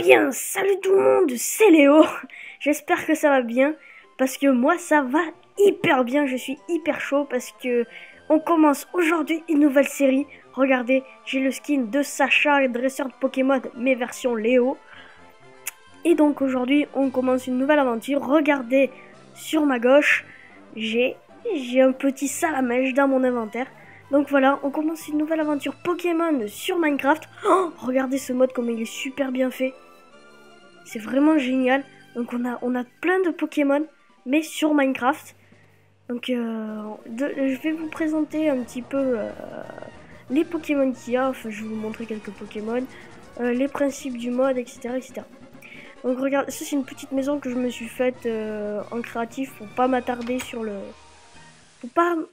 bien, salut tout le monde, c'est Léo. J'espère que ça va bien, parce que moi ça va hyper bien, je suis hyper chaud parce que on commence aujourd'hui une nouvelle série. Regardez, j'ai le skin de Sacha, dresseur de Pokémon, mais version Léo. Et donc aujourd'hui on commence une nouvelle aventure. Regardez sur ma gauche, j'ai un petit salamèche dans mon inventaire. Donc voilà, on commence une nouvelle aventure Pokémon sur Minecraft. Oh, regardez ce mode comme il est super bien fait. C'est vraiment génial. Donc on a plein de Pokémon, mais sur Minecraft. Donc je vais vous présenter un petit peu les Pokémon qu'il y a. Enfin, je vais vous montrer quelques Pokémon, les principes du mode, etc. etc. Donc regarde, ça c'est une petite maison que je me suis faite en créatif pour pas m'attarder sur le...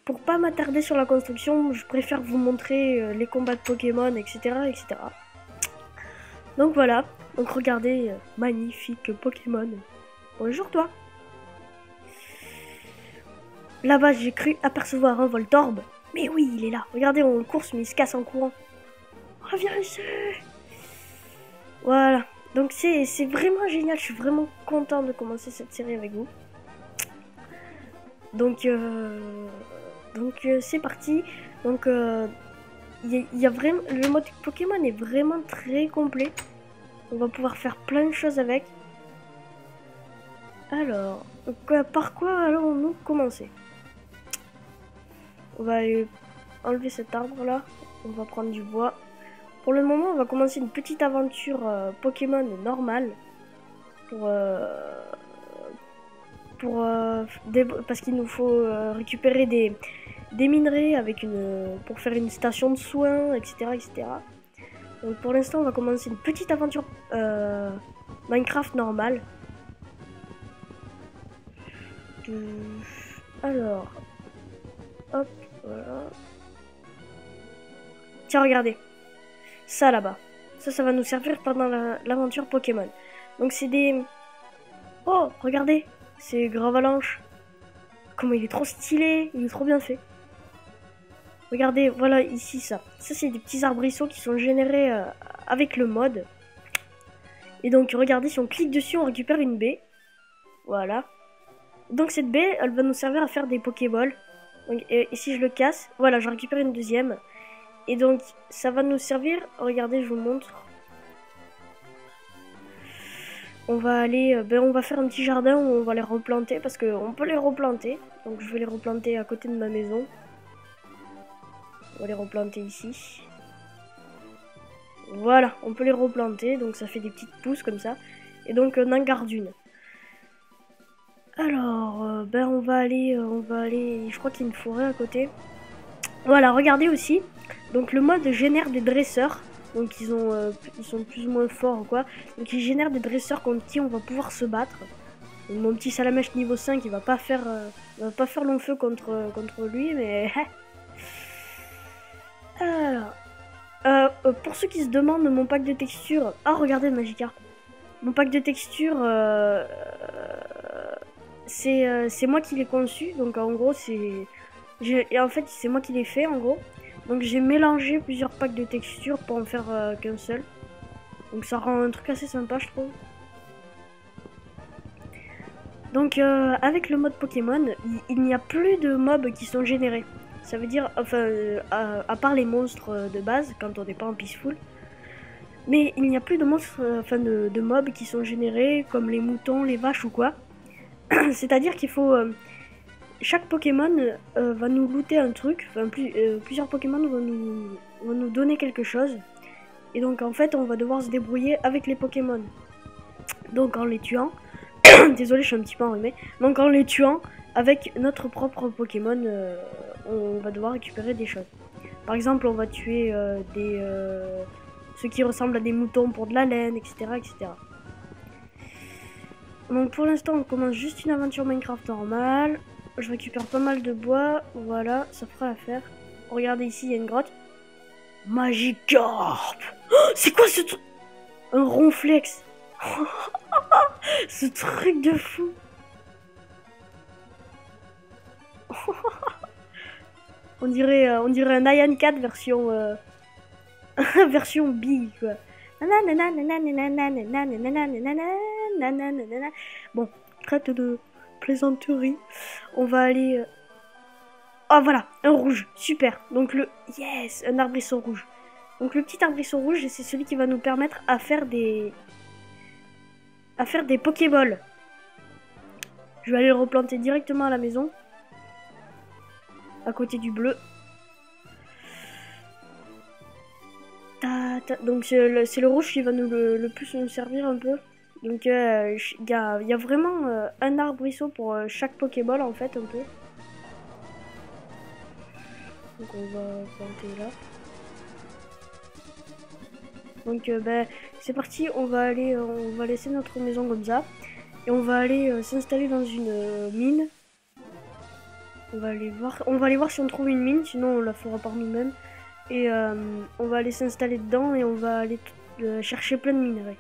Pour pas m'attarder sur la construction, je préfère vous montrer les combats de Pokémon, etc. etc. Donc voilà, donc regardez, magnifique Pokémon. Bonjour toi. Là-bas j'ai cru apercevoir un Voltorb. Mais oui, il est là. Regardez, on course mais il se casse en courant. Reviens ici. Voilà, donc c'est vraiment génial, je suis vraiment content de commencer cette série avec vous. Donc c'est parti. Donc il y a vraiment, le mode Pokémon est vraiment très complet. On va pouvoir faire plein de choses avec. Alors, par quoi allons-nous commencer? On va aller enlever cet arbre là. On va prendre du bois. Pour le moment, on va commencer une petite aventure Pokémon normale. Parce qu'il nous faut récupérer des minerais avec pour faire une station de soins, etc. etc. Donc pour l'instant, on va commencer une petite aventure Minecraft normale. Alors, hop, voilà. Tiens, regardez. Ça là-bas. Ça va nous servir pendant l'aventure Pokémon. Donc c'est des... Oh, regardez. C'est Gravalanche. Comment il est trop stylé. Il est trop bien fait. Regardez, voilà ici ça. Ça c'est des petits arbrisseaux qui sont générés avec le mode. Et donc regardez, si on clique dessus, on récupère une baie. Voilà. Donc cette baie, elle va nous servir à faire des Pokéballs. Et si je le casse, voilà, je récupère une deuxième. Et donc ça va nous servir, regardez, je vous montre. On va aller, on va faire un petit jardin où on va les replanter parce qu'on peut les replanter. Donc je vais les replanter à côté de ma maison. On va les replanter ici. Voilà, on peut les replanter, donc ça fait des petites pousses comme ça. Et donc on en garde une. Alors, on va aller, je crois qu'il y a une forêt à côté. Voilà, regardez aussi. Donc le mode génère des dresseurs. Donc ils sont plus ou moins forts ou quoi. Donc ils génèrent des dresseurs contre qui on va pouvoir se battre. Donc, mon petit salamèche niveau 5, il va pas faire long feu contre lui, mais... Alors, pour ceux qui se demandent mon pack de textures... Ah, regardez le Magikarp. Mon pack de textures, c'est moi qui l'ai conçu. Donc en gros, en fait, c'est moi qui l'ai fait en gros. Donc j'ai mélangé plusieurs packs de textures pour en faire qu'un seul. Donc ça rend un truc assez sympa, je trouve. Donc avec le mode Pokémon, il n'y a plus de mobs qui sont générés. Ça veut dire, enfin, à part les monstres de base, quand on n'est pas en peaceful. Mais il n'y a plus de monstres, enfin de mobs qui sont générés, comme les moutons, les vaches ou quoi. C'est-à-dire qu'il faut... chaque Pokémon va nous looter un truc, enfin plusieurs Pokémon vont nous donner quelque chose. Et donc en fait on va devoir se débrouiller avec les Pokémon. Donc en les tuant, désolé je suis un petit peu enrhumé, donc en les tuant avec notre propre Pokémon, on va devoir récupérer des choses. Par exemple on va tuer ceux qui ressemblent à des moutons pour de la laine, etc. etc. Donc pour l'instant on commence juste une aventure Minecraft normale. Je récupère pas mal de bois, voilà, ça fera l'affaire. Regardez ici, il y a une grotte. Magikarp! Oh, c'est quoi ce truc? Un ronflex. Ce truc de fou. On dirait un Nyan 4 version version bille quoi. Bon, traite de plaisanterie. On va aller... Oh voilà, un rouge, super. Donc le... Yes, un arbrisseau rouge. Donc le petit arbrisseau rouge, c'est celui qui va nous permettre à faire des... Pokéballs. Je vais aller le replanter directement à la maison. À côté du bleu. Donc c'est le rouge qui va nous le plus nous servir un peu. Donc il y a vraiment un arbrisseau pour chaque Pokéball en fait un peu. Donc on va planter là. Donc ben, c'est parti, on va laisser notre maison comme ça. Et on va aller s'installer dans une mine. On va aller voir si on trouve une mine, sinon on la fera par nous-mêmes. Et on va aller s'installer dedans et on va aller chercher plein de minerais.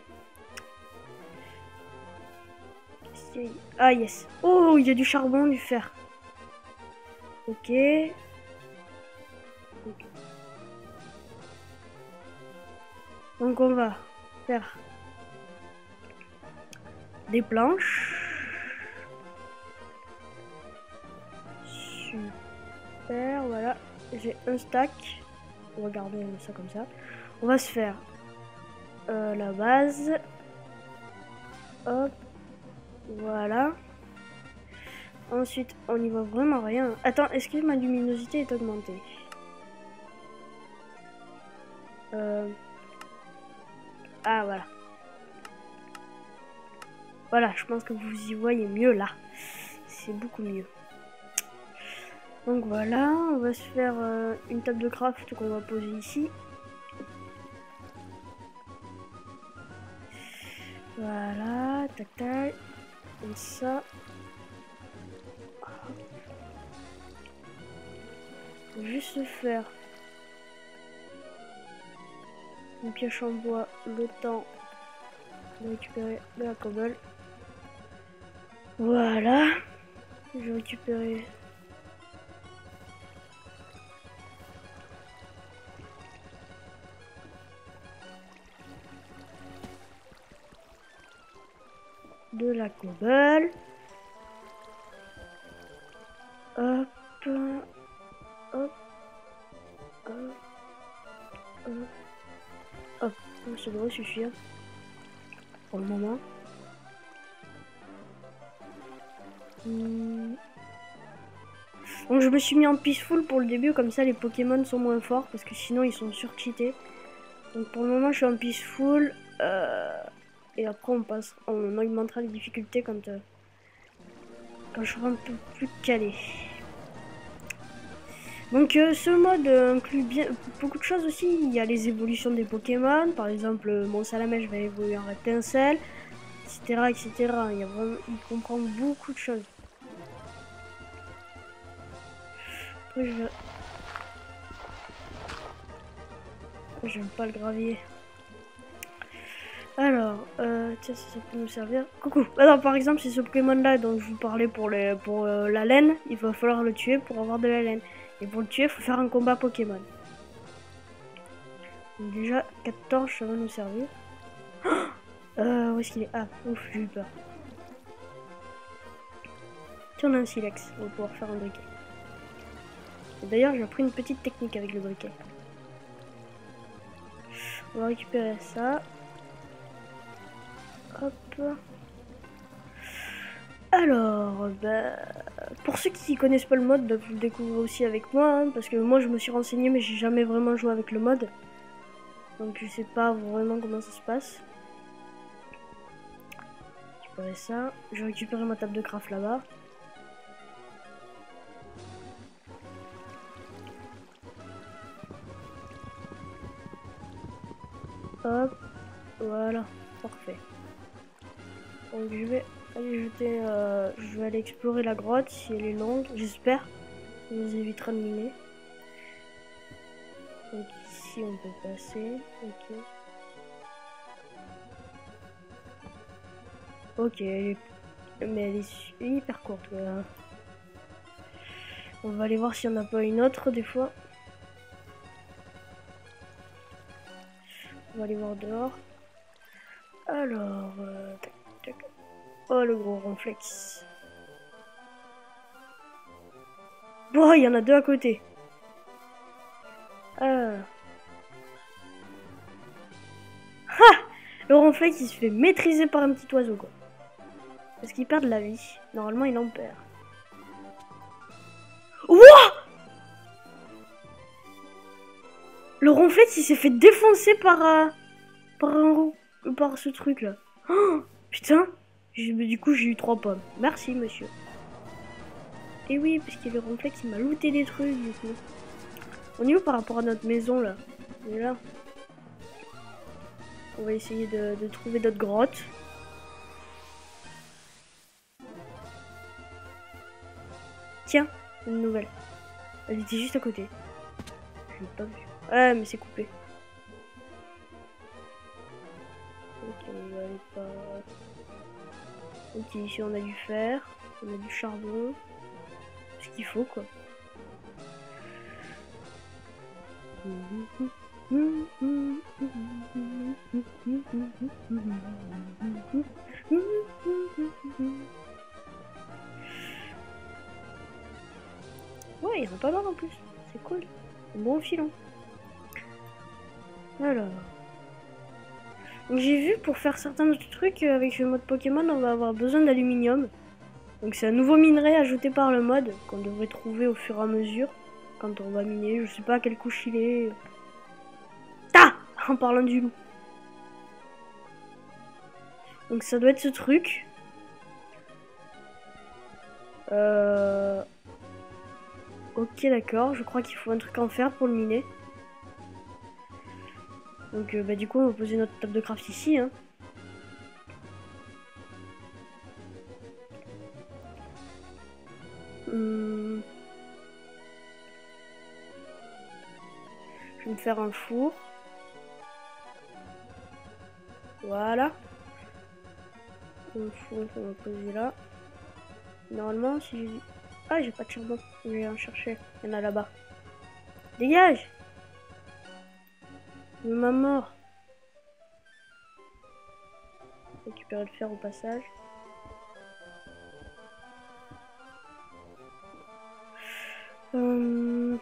Ah yes. Oh, il y a du charbon, du fer. Ok. Donc on va faire des planches. Super, voilà. J'ai un stack. On va garder ça comme ça. On va se faire la base. Hop. Voilà. Ensuite, on n'y voit vraiment rien. Attends, est-ce que ma luminosité est augmentée? Ah, voilà. Voilà, je pense que vous y voyez mieux là. C'est beaucoup mieux. Donc voilà, on va se faire une table de craft qu'on va poser ici. Voilà, tac tac, comme ça. Faut juste se faire une pioche en bois le temps de récupérer de la cobble. Voilà, je vais récupérer de la cobble. Hop, hop, hop, hop, hop. Ça devrait suffire pour le moment. Donc je me suis mis en peaceful pour le début, comme ça les Pokémon sont moins forts parce que sinon ils sont surcheatés. Donc pour le moment je suis en peaceful et après on augmentera les difficultés quand je serai un peu plus calé. Donc ce mode inclut bien beaucoup de choses aussi. Il y a les évolutions des Pokémon, par exemple mon Salamèche va évoluer en Rétincelle, etc. etc. Il comprend beaucoup de choses. Après j'aime pas le gravier. Alors, tiens, ça peut nous servir. Coucou. Alors, par exemple, c'est ce Pokémon-là dont je vous parlais pour la laine. Il va falloir le tuer pour avoir de la laine. Et pour le tuer, il faut faire un combat Pokémon. Donc déjà, 14, ça va nous servir. Où est-ce qu'il est? Ah, ouf, j'ai eu peur. Tiens, on a un silex. On va pouvoir faire un briquet. D'ailleurs, j'ai appris une petite technique avec le briquet. On va récupérer ça. Hop. Alors, pour ceux qui connaissent pas le mode, vous le découvrez aussi avec moi, hein, parce que moi je me suis renseigné mais j'ai jamais vraiment joué avec le mode. Donc je sais pas vraiment comment ça se passe. Récupérer ça. Je vais récupérer ma table de craft là-bas. Hop, voilà, parfait. Donc je vais aller explorer la grotte si elle est longue, j'espère. Ça nous évitera de miner. Donc ici on peut passer, ok. Ok, mais elle est hyper courte. Voilà. On va aller voir s'il n'y en a pas une autre des fois. On va aller voir dehors. Alors, tac, tac. Oh, le gros ronflex. Bon, il y en a deux à côté. Ah. Ha! Le ronflex, il se fait maîtriser par un petit oiseau, quoi. Parce qu'il perd de la vie. Normalement, il en perd. Wouah! Le ronflex, il s'est fait défoncer par ce truc-là. Oh, putain! Du coup, j'ai eu 3 pommes. Merci, monsieur. Et oui, parce que le ronflex, il m'a looté des trucs, du coup. On est où par rapport à notre maison, là? On est là. On va essayer de trouver d'autres grottes. Tiens, une nouvelle. Elle était juste à côté. Je l'ai pas vue. Ouais, mais c'est coupé. Ok, on va aller par... Ok, ici on a du fer, on a du charbon. Ce qu'il faut, quoi. Ouais, il y en a pas mal en plus. C'est cool. Un bon filon. Alors. Donc j'ai vu pour faire certains autres trucs avec le mode Pokémon, on va avoir besoin d'aluminium. Donc c'est un nouveau minerai ajouté par le mode qu'on devrait trouver au fur et à mesure quand on va miner. Je sais pas à quelle couche il est. Ah! En parlant du loup. Donc ça doit être ce truc. Ok, d'accord. Je crois qu'il faut un truc en fer pour le miner. Donc bah, du coup on va poser notre table de craft ici. Hein. Je vais me faire un four. Voilà. Un four, on va poser là. Normalement, si j'ai... Ah, j'ai pas de charbon. Je vais en chercher. Il y en a là-bas. Dégage! Ma mort. Récupérer le fer au passage. Bon,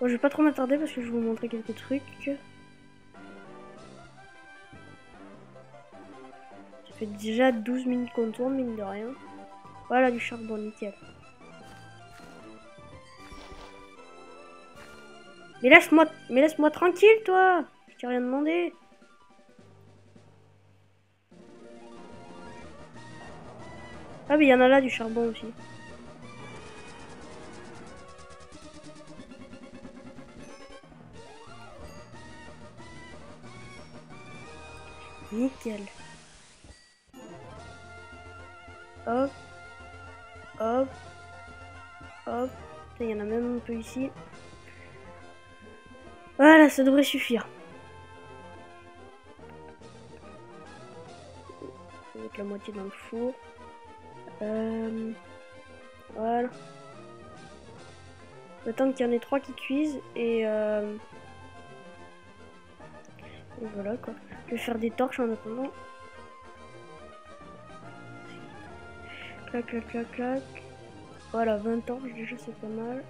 je vais pas trop m'attarder parce que je vais vous montrer quelques trucs. Ça fait déjà 12 minutes qu'on tourne, mine de rien. Voilà du charbon, nickel. Mais laisse-moi tranquille, toi. Je t'ai rien demandé. Ah, mais il y en a là du charbon aussi. Nickel. Hop. Hop. Hop. Il y en a même un peu ici. Voilà, ça devrait suffire. Je vais mettre la moitié dans le four. Voilà. On va attendre qu'il y en ait 3 qui cuisent et voilà quoi. Je vais faire des torches en attendant. Clac, clac, clac, clac. Voilà, 20 torches déjà, c'est pas mal.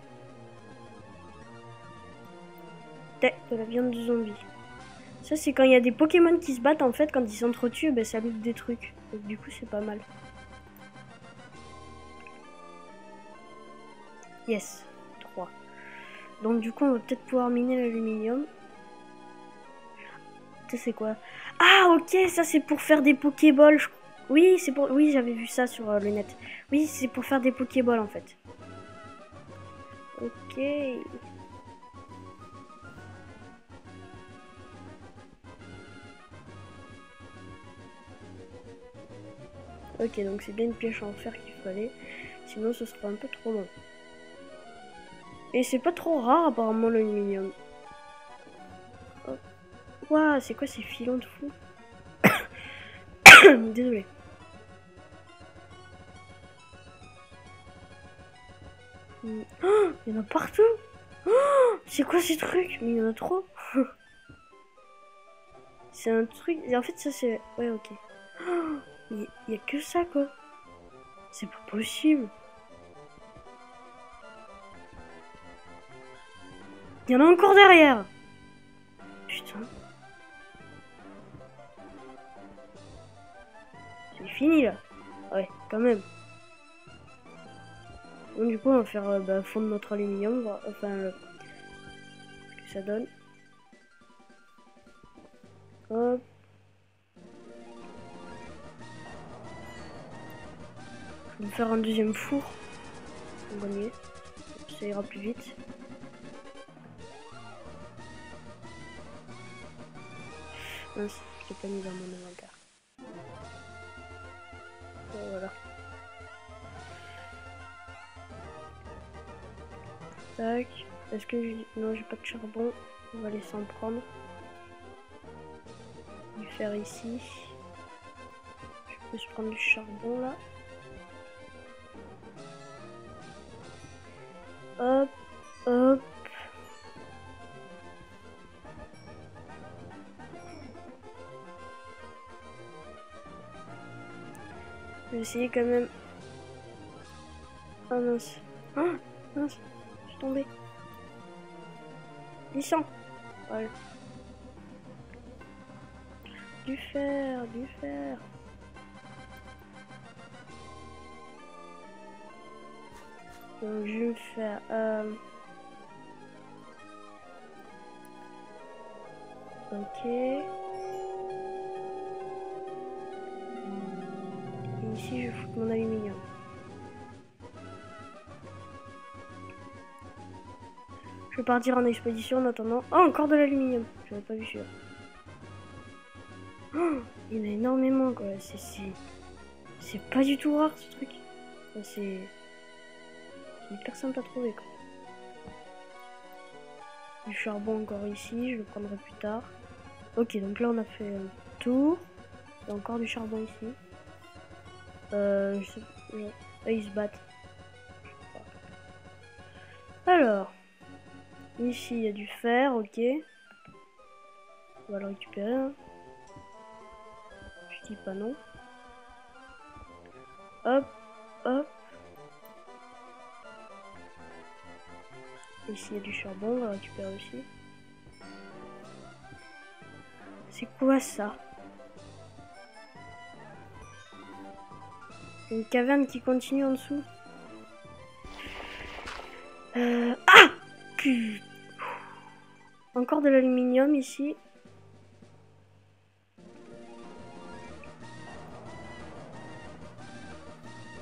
De la viande de zombie. Ça, c'est quand il y a des Pokémon qui se battent en fait, quand ils s'entretuent, ben, ça loot des trucs. Donc, du coup, c'est pas mal. Yes, 3. Donc, du coup, on va peut-être pouvoir miner l'aluminium. Ça, c'est quoi? Ah, ok, ça, c'est pour faire des Pokéballs. Oui, c'est pour... Oui, j'avais vu ça sur le net. Oui, c'est pour faire des Pokéballs en fait. Ok. Ok, donc c'est bien une pioche en fer qu'il fallait. Sinon, ce sera un peu trop long. Et c'est pas trop rare apparemment l'aluminium. Waouh, c'est quoi ces filons de fou? Désolé. Oh, il y en a partout. Oh, c'est quoi ces trucs? Mais il y en a trop. C'est un truc... Et en fait, ça, c'est... Ouais, ok. Oh, il y a que ça, quoi. C'est pas possible. Il y en a encore derrière. Putain. C'est fini, là. Ouais, quand même. Bon, du coup, on va faire fondre notre aluminium. Enfin, ce que ça donne. Hop. Je vais me faire un deuxième four. On va gagner. Ça ira plus vite. Mince, je l'ai pas mis dans mon inventaire. Bon, voilà. Tac. Est-ce que non, j'ai pas de charbon. On va laisser en prendre. Du fer ici. Je peux se prendre du charbon là. Hop, hop. Je vais essayer quand même. Ah mince. Ah mince. Je suis tombée. Glissant. Voilà. Du fer, du fer. Donc je vais me faire... Ok. Et ici je fous mon aluminium. Je vais partir en expédition en attendant. Oh, encore de l'aluminium. J'avais pas vu celui-là. Oh, il y en a énormément quoi. C'est pas du tout rare ce truc. C'est hyper simple à trouver quoi. Du charbon encore ici, je le prendrai plus tard. Ok, donc là on a fait un tour. Il y a encore du charbon ici. Ils se battent. Alors, ici il y a du fer, ok. On va le récupérer. Hein. Je dis pas non. Hop, hop. Ici il y a du charbon, on va le récupérer aussi. C'est quoi ça? Une caverne qui continue en dessous. Ah! Encore de l'aluminium ici.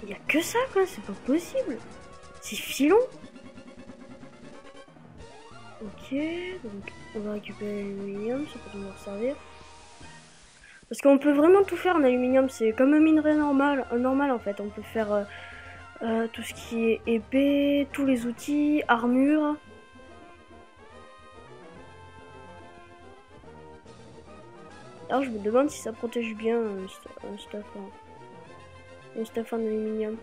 Il n'y a que ça quoi, c'est pas possible. C'est filon. Ok, donc on va récupérer l'aluminium, ça peut nous servir. Parce qu'on peut vraiment tout faire en aluminium, c'est comme un minerai normal en fait. On peut faire tout ce qui est épée, tous les outils, armure. Alors je me demande si ça protège bien un stuff en aluminium.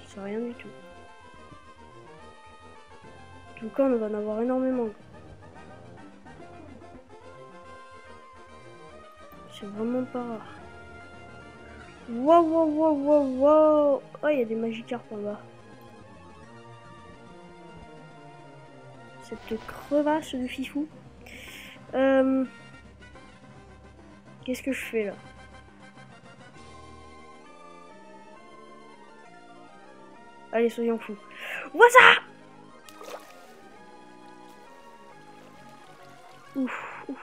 Je sais rien du tout. En tout cas, on va en avoir énormément. C'est vraiment pas rare. Wow, wow, wow, wow, wow. Oh, il y a des magicarpes en bas. Cette crevasse de fifou. Qu'est-ce que je fais là? Allez, soyons fous. What's up? Ouf, ouf.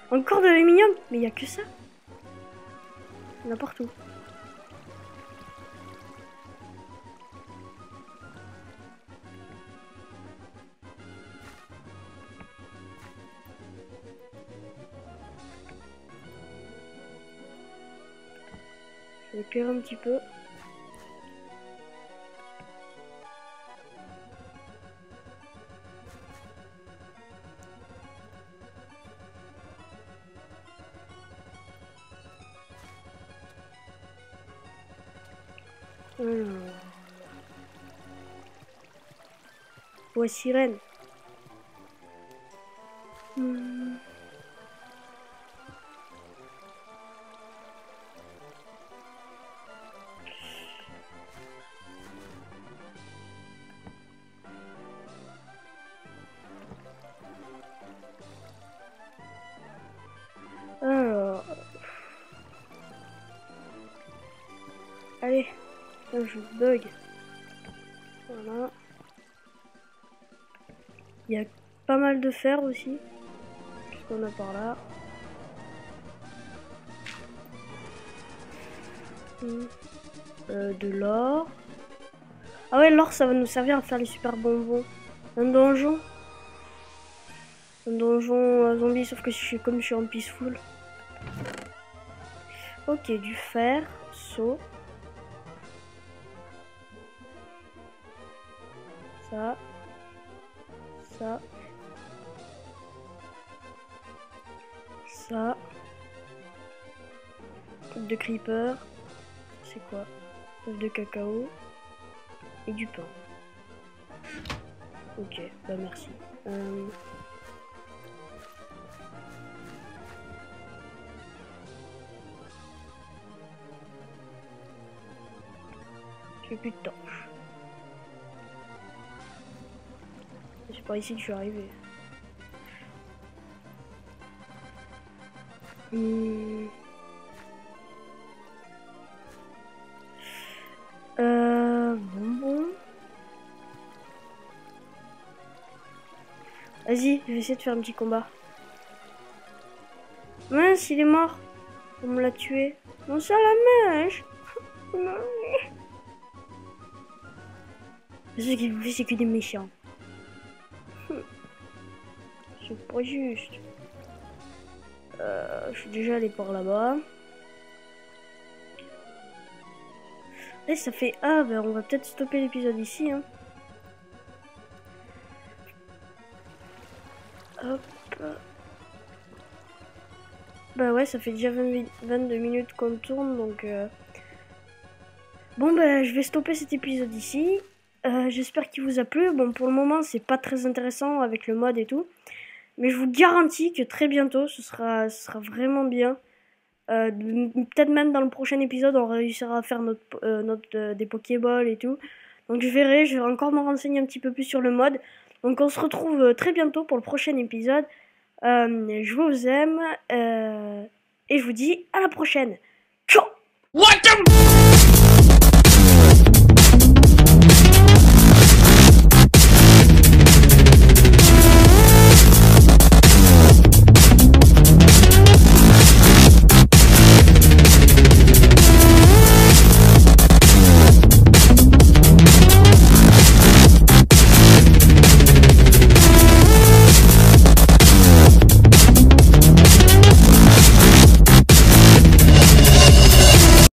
Encore de l'aluminium? Mais il n'y a que ça. Il y en a partout. Je vais éclairer un petit peu. Ouais, sirène. Allez, là, je bug. Voilà. Il y a pas mal de fer aussi. Qu'est-ce qu'on a par là? De l'or. Ah ouais, l'or, ça va nous servir à faire les super bonbons. Un donjon. Un donjon zombie, sauf que comme je suis en peaceful. Ok, du fer, seau. Ça. Ça. Ça. Coupe de creeper. C'est quoi? Œuf de cacao. Et du pain. Ok, bah merci. J'ai plus de torches. C'est par ici que je suis arrivé. Bon. Vas-y, je vais essayer de faire un petit combat. Mince, il est mort. On me l'a tué. Non, ça la mèche. Ce qu'il vous fait, c'est que des méchants. C'est pas juste. Je suis déjà allé par là-bas. Et ça fait... Ah, ben on va peut-être stopper l'épisode ici. Hein. Hop. Bah ouais, ça fait déjà 22 minutes qu'on tourne, donc... Bon, bah je vais stopper cet épisode ici. J'espère qu'il vous a plu. Bon, pour le moment, c'est pas très intéressant avec le mode et tout. Mais je vous garantis que très bientôt, ce sera vraiment bien. Peut-être même dans le prochain épisode, on réussira à faire des Pokéballs et tout. Donc je vais encore me renseigner un petit peu plus sur le mode. Donc on se retrouve très bientôt pour le prochain épisode. Je vous aime et je vous dis à la prochaine.